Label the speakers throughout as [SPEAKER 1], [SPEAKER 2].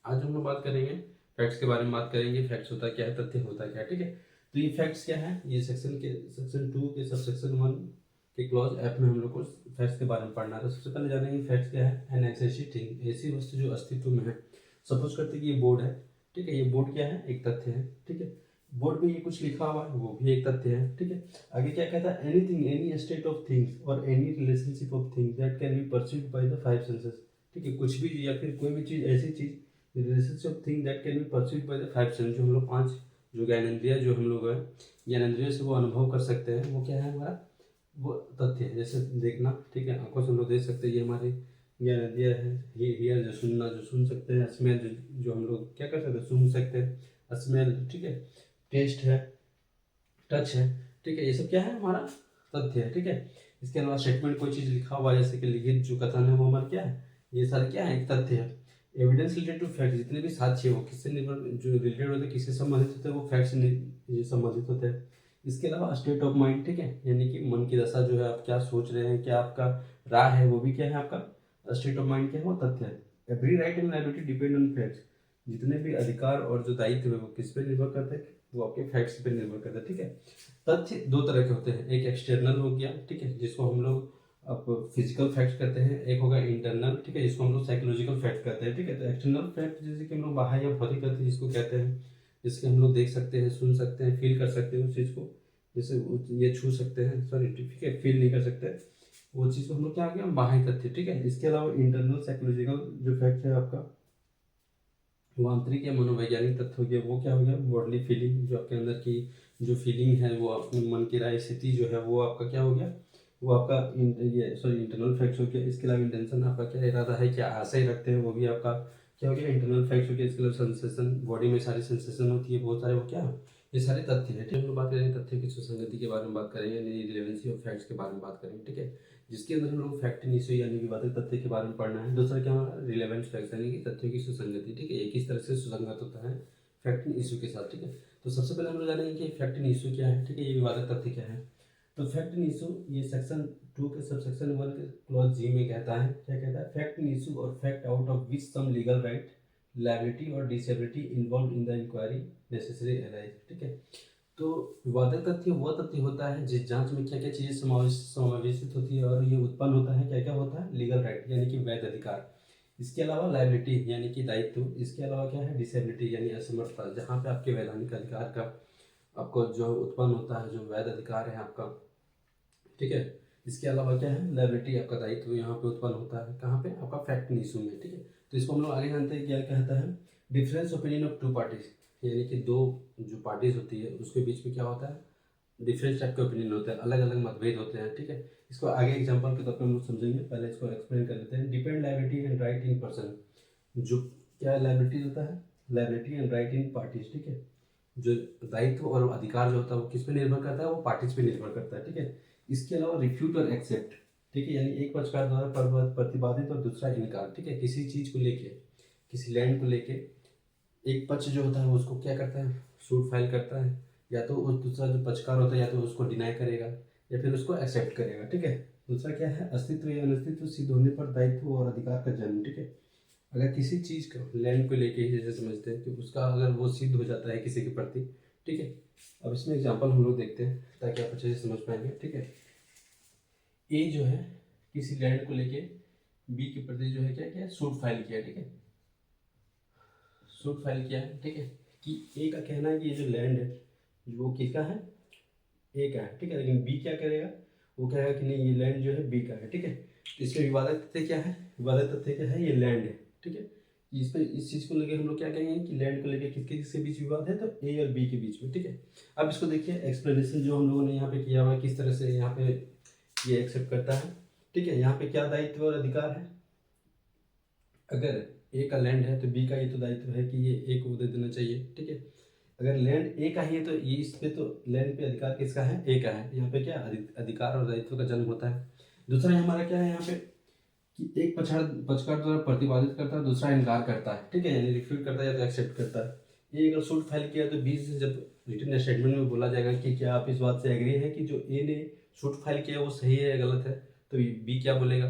[SPEAKER 1] आज हम लोग बात करेंगे फैक्ट्स के बारे में बात करेंगे। फैक्ट्स होता क्या है, तथ्य होता क्या है, ठीक है। तो ये फैक्ट्स क्या है, ये सेक्शन 2 के सबसेक्शन 1 के क्लॉज एफ में हम लोग को फैक्ट्स के बारे में पढ़ना है। तो सबसे पहले जानेंगे फैक्ट्स क्या है। एन एक्सिस्टिंग थिंग, ऐसी वस्तु जो अस्तित्व में है। सपोज करते हैं कि ये बोर्ड है, ठीक है। ये बोर्ड क्या है, एक तथ्य है, ठीक है। बोर्ड पे ये कुछ लिखा हुआ है, वो भी एक तथ्य है, ठीक है। आगे क्या कहता है, anything, any state of things और any relationship of things that can be perceived by the five senses, ठीक है। कुछ भी या फिर कोई भी चीज, ऐसी चीज relationship of thing that can be perceived by the five senses, जो हम लोग पांच जो ज्ञानेंद्रिय जो हम लोग है ज्ञानेंद्रिय से वो अनुभव कर सकते हैं, वो क्या है हमारा, वो तथ्य है। जैसे देखना, ठीक है, आंखों से हम लोग देख सकते हैं, ये हमारे ज्ञानेंद्रिय है। ये हियर जो सुनना, जो सुन सकते हैं। स्मेल जो हम लोग क्या कर सकते हैं, सूंघ सकते हैं, स्मेल, ठीक है। टेस्ट है, टच है, ठीक है। ये सब क्या है, हमारा तथ्य है, ठीक है। इसके अलावा स्टेटमेंट, कोई चीज लिखा हुआ है, जैसे कि लिखित जो कथन है, वो हमारा क्या है, ये सारे क्या है, एक तथ्य है। एविडेंस रिलेटेड टू फैक्ट, जितने भी साक्ष्य है वो किससे निर्भर, जो रिलेटेड होते हैं, किससे संबंधित होते हैं, वो फैक्ट से संबंधित होते हैं। इसके अलावा स्टेट ऑफ माइंड, ठीक है, यानी कि मन की दशा जो है, आप क्या सोच रहे हैं, क्या आपका राय है, वो भी क्या है आपका स्टेट ऑफ माइंड, क्या है, वो तथ्य है। Every right and liability depend on facts, जितने भी अधिकार और जो दायित्व है वो किस पे निर्भर करते हैं, वो आपके फैक्ट्स पे निर्भर करता है, ठीक है। तथ्य दो तरह के होते हैं, एक एक्सटर्नल हो गया, ठीक है, जिसको हम लोग अब फिजिकल फैक्ट कहते हैं। एक होगा इंटरनल, ठीक है, जिसको हम लोग साइकोलॉजिकल फैक्ट कहते हैं, ठीक है। तो एक्सटर्नल फैक्ट जैसे कि हम लोग बाहर या भौतिक तथ्य जिसको कहते हैं, जिसके हम लोग देख सकते हैं, सुन सकते हैं, फील कर सकते हैं उस चीज़ को। जैसे ये छू सकते हैं, सॉरी, ठीक है, फील नहीं कर सकते, वो चीज़ को हम लोग क्या आ गया, बाह्य तथ्य, ठीक है। इसके अलावा इंटरनल साइकोलॉजिकल जो फैक्ट है आपका, वो आंतरिक या मनोवैज्ञानिक तथ्य हो गया। वो क्या हो गया, बॉडली फीलिंग, जो आपके अंदर की जो फीलिंग है, वो अपने मन की राय स्थिति जो है, वो आपका क्या हो गया, वो आपका ये सॉरी इंटरनल फैक्ट्स हो गया। इसके अलावा इंटेंशन, आपका क्या इरादा है, क्या आशय रखते हैं, वो भी आपका क्या हो गया, इंटरनल फैक्ट्स हो गया। इसके अलावा सेंसेशन, बॉडी में सारी सेंसेशन होती है बहुत सारे, वो क्या, ये सारे तथ्य है, ठीक है। हम लोग बात करेंगे तथ्य की सुसंगति के बारे में बात करेंगे, रिलेवेंसी ऑफ फैक्ट्स के बारे में बात करेंगे, ठीक है। जिसके अंदर हम लोग फैक्ट इशू यानी विवादित तथ्य के बारे में पढ़ना है। दूसरा क्या होगा, रिलेवेंट फैक्ट्स यानी कि तथ्यों की सुसंगति, ठीक है, ये किस तरह से सुसंगत होता है फैक्ट इशू के साथ, ठीक है। तो सबसे पहले हम लोग जानेंगे कि फैक्ट इशू क्या है, ठीक है, ये विवादित तथ्य क्या है। तो फैक्ट इशू ये सेक्शन 2 के सबसेक्शन 1 के क्लॉज जी में कहता है, क्या कहता है, फैक्ट इशू और fact out of which some legal right, liability और disability involve in the inquiry necessary arise, ठीक है। तो विवादित तथ्य वह तथ्य होता है जिस जांच में क्या क्या चीजें समावेशित होती है, और ये उत्पन्न होता है, क्या क्या होता है, लीगल राइट यानी कि वैध अधिकार। इसके अलावा लायबिलिटी यानी कि दायित्व। इसके अलावा क्या है, डिसेबिलिटी यानी असमर्थता, जहाँ पे आपके वैधानिक अधिकार का आपको जो उत्पन्न होता है, जो वैध अधिकार है आपका, ठीक है। इसके अलावा क्या है, लायबिलिटी, आपका दायित्व यहाँ पे उत्पन्न होता है, कहाँ पे, आपका फैक्ट इशू में, ठीक है। तो इसको हम लोग आगे जानते हैं क्या कहता है, difference opinion of two parties, यानी कि दो जो पार्टीज होती है उसके बीच में क्या होता है, डिफरेंस टाइप के ओपिनियन होते हैं, अलग अलग मतभेद होते हैं, ठीक है। इसको आगे एग्जांपल के तौर पर हम लोग समझेंगे, पहले इसको एक्सप्लेन कर लेते हैं। Depend liability and right in person, जो क्या लायबिलिटी होता है, liability and right in parties, ठीक है। जो दायित्व और अधिकार जो होता है वो किस पे निर्भर करता है, वो पार्टीज पे निर्भर करता है, ठीक है। इसके अलावा रिफ्यूट और एक्सेप्ट, ठीक है, यानी एक पक्षकार द्वारा प्रतिपादित और दूसरा इनकार, ठीक है। किसी चीज को लेके, किसी लैंड को लेके एक पक्ष जो होता है वो उसको क्या करता है, सूट फाइल करता है, या तो उस दूसरा जो पक्षकार होता है या तो उसको डिनाई करेगा या फिर उसको एक्सेप्ट करेगा, ठीक है। दूसरा क्या है, अस्तित्व या अनस्तित्व सिद्ध होने पर दायित्व और अधिकार का जन्म, ठीक है। अगर किसी चीज को लैंड को लेके ही जैसे समझते हैं कि उसका अगर वो सिद्ध हो जाता है किसी के प्रति, ठीक है। अब इसमें एग्जांपल हम लोग देखते हैं ताकि आप अच्छे से समझ पाएंगे, ठीक है। ए जो है किसी लैंड को लेके बी के प्रति जो है क्या क्या सूट फाइल किया, ठीक है, सूट फाइल किया है, ठीक है। कि ए का कहना है कि ये जो लैंड है वो किसका है, ए का है, ठीक है। लेकिन बी क्या करेगा, वो कहेगा कि नहीं ये लैंड जो है बी का है, ठीक है। तो इसमें विवादित तथ्य क्या है, विवादित तथ्य क्या है, ये लैंड है, ठीक है। इस पे इस चीज को लेके हम लोग क्या कहेंगे कि लैंड को लेके किसके किसके बीच विवाद है, तो ए और बी के बीच में, ठीक है। अब इसको देखिए एक्सप्लेनेशन जो हम लोगों ने यहाँ पे किया हुआ है, किस तरह से यहाँ पे ये एक्सेप्ट करता है, ठीक है। यहाँ पे क्या दायित्व और अधिकार है, अगर ए का लैंड है तो बी का ये तो दायित्व है कि ये ए को दे देना चाहिए, ठीक है। अगर लैंड ए का ही है तो ये इस पे तो लैंड पे अधिकार किसका है, ए का है। यहाँ पे क्या अधिकार और दायित्व का जन्म होता है। दूसरा हमारा क्या है यहाँ पे कि एक पक्षकार द्वारा प्रतिपादित करता है, दूसरा इनकार करता है, ठीक है, यानी रिफ्यूट करता है या तो एक्सेप्ट करता है। ए अगर सूट फाइल किया तो बी से जब रिटन स्टेटमेंट में बोला जाएगा कि क्या आप इस बात से एग्री है कि जो ए ने सूट फाइल किया वो सही है या गलत है, तो बी क्या बोलेगा,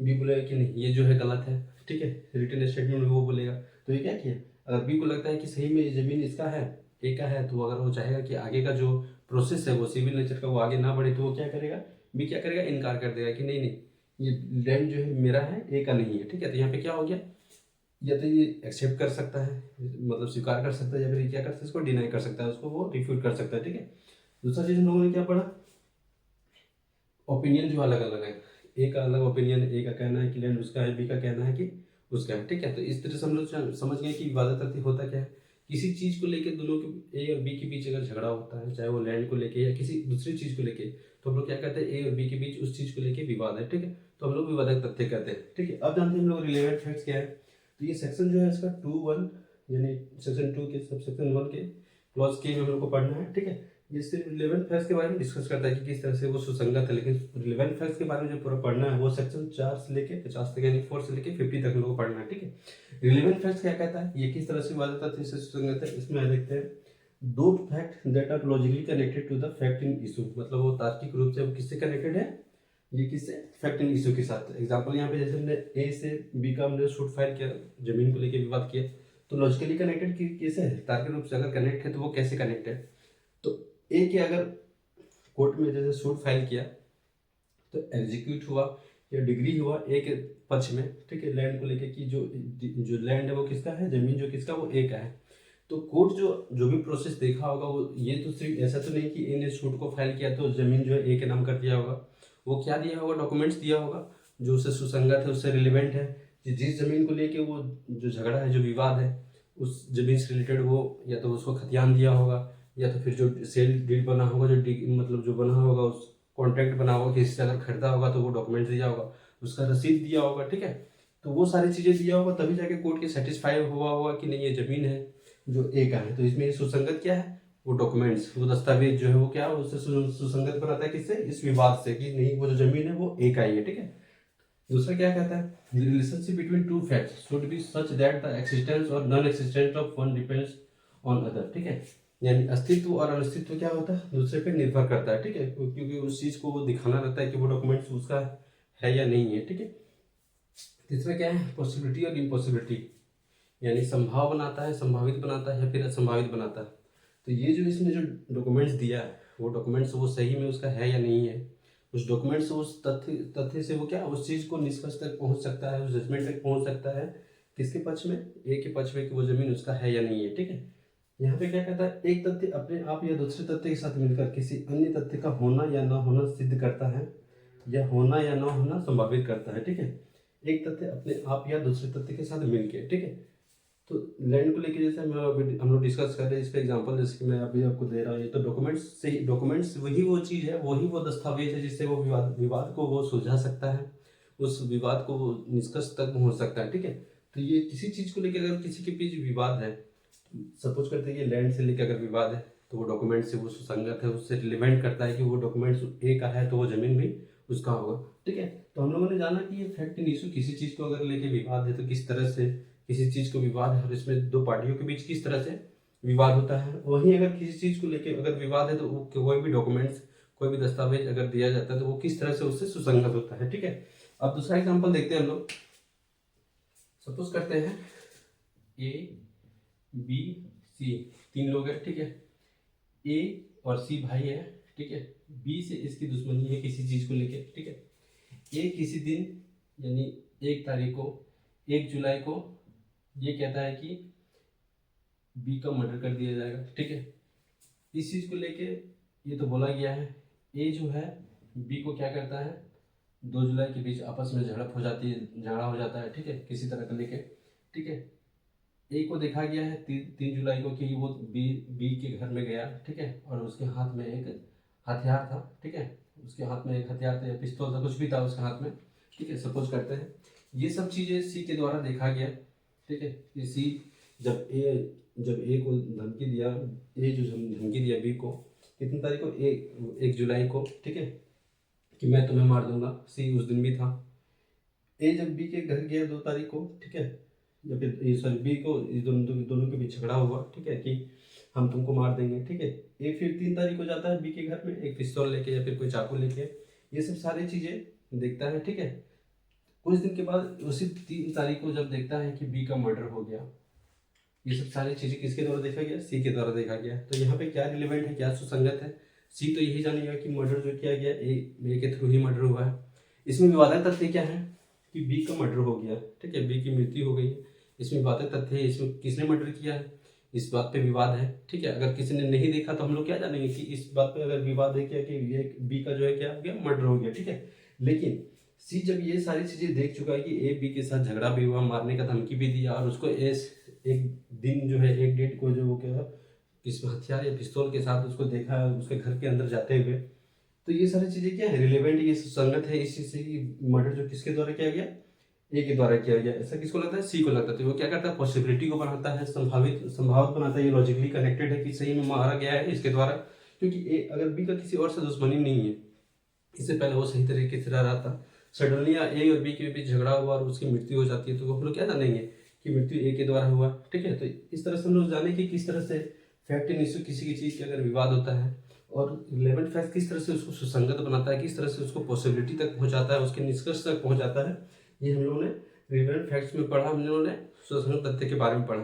[SPEAKER 1] बी बोलेगा कि नहीं ये जो है गलत है, ठीक है, रिटन स्टेटमेंट में वो बोलेगा। तो ये क्या किया, अगर बी को लगता है कि सही में ये जमीन इसका है, ए का है, तो अगर वो चाहेगा कि आगे का जो प्रोसेस है वो सिविल नेचर का वो आगे ना बढ़े, तो वो क्या करेगा, बी क्या करेगा, इनकार कर देगा कि नहीं नहीं ये लैंड जो है मेरा है, ए का नहीं है। ठीक है, तो यहाँ पे क्या हो गया, या तो ये एक्सेप्ट कर सकता है, मतलब स्वीकार कर सकता है, या फिर ये क्या कर सकता है, इसको डिनाई कर सकता है, उसको वो रिफ्यूट कर सकता है। ठीक है, दूसरा चीज हम लोगों ने क्या पढ़ा, ओपिनियन जो अलग अलग है, ए का अलग ओपिनियन, ए का कहना है कि लैंड उसका है, बी का कहना है कि उसका है। ठीक है, तो इस तरह से हम लोग समझ गए कि विवादित तथ्य होता क्या है, किसी चीज को लेके दोनों के, ए और बी के बीच अगर झगड़ा होता है, चाहे वो लैंड को लेके या किसी दूसरी चीज को लेके, तो हम लोग क्या कहते हैं, ए और बी के बीच उस चीज को लेके विवाद है। ठीक है, तो हम लोग विवादक तथ्य कहते हैं। ठीक है, अब जानते हैं हम लोग रिलेवेंट फैक्ट्स क्या है। तो ये सेक्शन जो है इसका 2(1) यानी सेक्शन 2 के सब सेक्शन 1 के क्लॉज के में हम लोग को पढ़ना है। ठीक है, ये सिर्फ रिलेवेंट फैक्ट्स के बारे में डिस्कस करता है कि किस तरह से वो सुसंगत है, लेकिन रिलेवेंट फैक्ट्स के बारे में जो पूरा पढ़ना है वो सेक्शन 4 से लेके 50 तक, यानी 4 से लेके 50 तक हम लोग को पढ़ना है। ठीक है, रिलेवेंट फैक्ट्स क्या कहता है, ये किस तरह से विवादित तथ्य से सुसंगत है, इसमें देखते हैं दो fact that are logically connected to the fact in issue, मतलब वो तार्किक रूप से वो किससे कनेक्टेड है, ये किससे, फैक्ट इन इशू के साथ। एग्जांपल यहाँ पे जैसे हमने ए से बी का हमने सूट फाइल किया, जमीन को लेके विवाद किया, तो लॉजिकली कनेक्टेड कैसे है, तार्किक रूप से अगर कनेक्ट है तो वो कैसे कनेक्ट है। तो ए के अगर कोर्ट में जैसे सूट फाइल किया तो एग्जीक्यूट हुआ या डिग्री हुआ ए के पक्ष में। ठीक है, लैंड को लेके कि जो लैंड है वो किसका है, जमीन जो किसका, वो ए का है। तो कोर्ट जो भी प्रोसेस देखा होगा वो ये तो सिर्फ ऐसा तो नहीं कि ए ने सूट को फाइल किया तो जमीन जो है ए के नाम कर दिया होगा, वो क्या दिया होगा, डॉक्यूमेंट्स दिया होगा जो उससे सुसंगत है, उससे रिलेवेंट है, जिस जमीन को लेके वो जो झगड़ा है, जो विवाद है, उस जमीन से रिलेटेड वो या तो उसको खतियान दिया होगा, या तो फिर जो सेल डीड बना होगा, जो मतलब जो बना होगा, उस कॉन्ट्रैक्ट बना होगा, किसी से अगर खरीदा होगा तो वो डॉक्यूमेंट्स दिया होगा, उसका रसीद दिया होगा। ठीक है, तो वो सारी चीज़ें दिया होगा, तभी जाके कोर्ट के सेटिस्फाई हुआ होगा कि नहीं ये जमीन है जो ए का है। तो इसमें ये सुसंगत क्या है, वो डॉक्यूमेंट्स, वो दस्तावेज जो है वो क्या है, उससे सुसंगत बनाता है किससे, इस विवाद से, कि नहीं वो जो जमीन है वो ए का ही है। ठीक है, दूसरा क्या कहता है, the relationship between two facts should be such that the existence और non existence of one depends on other. ठीक है, यानी अस्तित्व और अनस्तित्व क्या होता है, दूसरे पे निर्भर करता है। ठीक है, क्योंकि उस चीज को वो दिखाना रहता है कि वो डॉक्यूमेंट्स उसका है या नहीं है। ठीक है, तीसरा क्या है, पॉसिबिलिटी और इम्पॉसिबिलिटी, यानी संभाव बनाता है, संभावित बनाता है या फिर असंभावित बनाता है। तो ये जो इसने जो डॉक्यूमेंट्स दिया है, वो डॉक्यूमेंट्स वो सही में उसका है या नहीं है, उस डॉक्यूमेंट्स से उस तथ्य से वो क्या उस चीज़ को निष्कर्ष तक पहुंच सकता है, उस जजमेंट तक पहुंच सकता है, किसके पक्ष में, ए के पक्ष में, कि वो जमीन उसका है या नहीं है। ठीक है, यहाँ पे क्या कहता है, एक तथ्य अपने आप या दूसरे तथ्य के साथ मिलकर किसी अन्य तथ्य का होना या ना होना सिद्ध करता है, या होना या ना होना संभावित करता है। ठीक है, एक तथ्य अपने आप या दूसरे तथ्य के साथ मिलकर। ठीक है, तो लैंड को लेके जैसे हम लोग डिस्कस कर रहे हैं, इस पे एग्जांपल जैसे कि मैं अभी आपको दे रहा हूँ, ये तो डॉक्यूमेंट्स से ही, डॉक्यूमेंट्स वही वो चीज़ है, वही वो दस्तावेज है जिससे वो विवाद को वो सुलझा सकता है, उस विवाद को वो निष्कर्ष तक पहुँच सकता है। ठीक है, तो ये किसी चीज़ को लेकर अगर किसी के बीच विवाद है, सपोज करते हैं कि लैंड से लेकर अगर विवाद है, तो वो डॉक्यूमेंट से वो सुसंगत है, उससे रिलेवेंट करता है कि वो डॉक्यूमेंट्स ए का है तो वो जमीन भी उसका होगा। ठीक है, तो हम लोगों ने जाना कि ये फैक्ट इन इशू, किसी चीज़ को अगर लेके विवाद है तो किस तरह से किसी चीज़ को विवाद है और इसमें दो पार्टियों के बीच किस तरह से विवाद होता है। वहीं अगर किसी चीज़ को लेके अगर विवाद है तो कोई भी डॉक्यूमेंट्स, कोई भी दस्तावेज अगर दिया जाता है तो वो किस तरह से उससे सुसंगत होता है। ठीक है, अब दूसरा एग्जाम्पल देखते हैं हम लोग। सपोज करते हैं ए बी सी तीन लोग हैं। ठीक है, ए और सी भाई है। ठीक है, बी से इसकी दुश्मनी है किसी चीज़ को लेके। ठीक है, ए किसी दिन यानी 1 तारीख को, 1 जुलाई को ये कहता है कि बी का मर्डर कर दिया जाएगा। ठीक है, इस चीज़ को लेके ये तो बोला गया है। ए जो है बी को क्या करता है, 2 जुलाई के बीच आपस में झड़प हो जाती है, झगड़ा हो जाता है। ठीक है, किसी तरह का लेके। ठीक है, ए को देखा गया है 3 जुलाई को कि वो बी के घर में गया। ठीक है, और उसके हाथ में एक हथियार था। ठीक है, उसके हाथ में एक हथियार था या पिस्तौल था, कुछ भी था उसके हाथ में। ठीक है, सपोज करते हैं ये सब चीज़ें सी के द्वारा देखा गया। ठीक है, ये सी जब ए को धमकी दिया, ए जो धमकी दिया बी को कितनी तारीख को, 1 जुलाई को। ठीक है, कि मैं तुम्हें मार दूंगा, सी उस दिन भी था। ए जब बी के घर गया 2 तारीख को, ठीक है, या फिर सॉरी बी को, इस दोनों के बीच झगड़ा हुआ। ठीक है, कि हम तुमको मार देंगे। ठीक है, ए फिर 3 तारीख को जाता है बी के घर में एक पिस्तौल लेके या फिर कोई चाकू लेके, ये सब सारी चीज़ें देखता है। ठीक है, कुछ दिन के बाद उसी 3 तारीख को जब देखता है कि बी का मर्डर हो गया, ये सब सारी चीज़ें किसके द्वारा देखा गया, सी के द्वारा देखा गया। तो यहाँ पे क्या रिलेवेंट है, क्या सुसंगत है, सी तो यही जानेगा कि मर्डर जो किया गया ए के थ्रू ही मर्डर हुआ है। इसमें विवादक तथ्य क्या है कि बी का मर्डर हो गया, ठीक है, बी की मृत्यु हो गई है। इसमें विवादक तथ्य है, इसमें किसने मर्डर किया है, इस बात पे विवाद है, ठीक है। अगर किसी ने नहीं देखा तो हम लोग क्या जानेंगे कि इस बात पे अगर विवाद है क्या कि ये बी का जो है क्या हो गया, मर्डर हो गया, ठीक है। लेकिन सी जब ये सारी चीजें देख चुका है कि ए बी के साथ झगड़ा भी हुआ, मारने का धमकी भी दिया, और उसको एक दिन जो है, एक डेट को जो वो क्या किस हथियार या पिस्तौल के साथ उसको देखा उसके घर के अंदर जाते हुए, तो ये सारी चीजें क्या है, रिलेवेंट, ये संगत है इस चीज से कि मर्डर जो किसके द्वारा किया गया, ए के द्वारा किया गया। ऐसा किसको लगता है, सी को लगता है। तो वो क्या करता है, पॉसिबिलिटी को बढ़ाता है, संभावित बनाता है, ये लॉजिकली कनेक्टेड है कि सही में मारा गया है इसके द्वारा, क्योंकि ए अगर बी का किसी और से दुश्मनी नहीं है, इससे पहले वो सही तरीके से रह रहा था, सडनली ए और बी के बीच झगड़ा हुआ और उसकी मृत्यु हो जाती है, तो हम लोग क्या जानेंगे कि मृत्यु ए के द्वारा हुआ, ठीक है। तो इस तरह से हम लोग जाने कि किस तरह से फैक्ट एंड इश्यू किसी की चीज़ के अगर विवाद होता है, और रिलेवेंट फैक्ट किस तरह से उसको सुसंगत बनाता है, किस तरह से उसको पॉसिबिलिटी तक पहुंचाता है, उसके निष्कर्ष तक पहुंचाता है, ये हम लोगों ने रिलेवेंट फैक्ट्स में पढ़ा, हम लोगों ने सुसंगत तथ्य के बारे में पढ़ा।